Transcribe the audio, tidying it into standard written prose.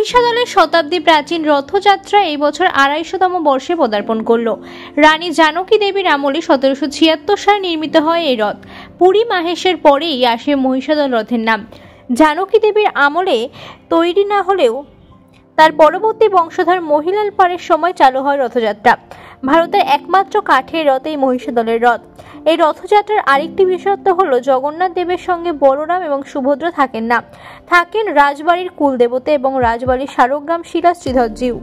মহিষাদলের শতাব্দী প্রাচীন রথযাত্রা এই বছর ২৫০তম বর্ষে পদার্পণ করল। রানী জানকী দেবীর আমলে ১৭৭৬ সালে নির্মিত হয় এই রথ। পুরী মাহেশের পরেই আসে মহিষাদল রথের নাম। জানকী দেবীর আমলে তৈরি না হলেও তার পরবর্তী বংশধর মহিলাল পাড়ের সময় চালু হয় রথযাত্রা। ভারতের একমাত্র কাঠের রথ এই মহিষাদলের রথ। এই রথযাত্রার আরেকটি বিশেষত্ব হলো জগন্নাথ দেবের সঙ্গে বলরাম এবং সুভদ্রা থাকেন না, থাকেন রাজবাড়ির কুলদেবতা এবং রাজবাড়ির শালগ্রাম শিলা শ্রীধরজিউ।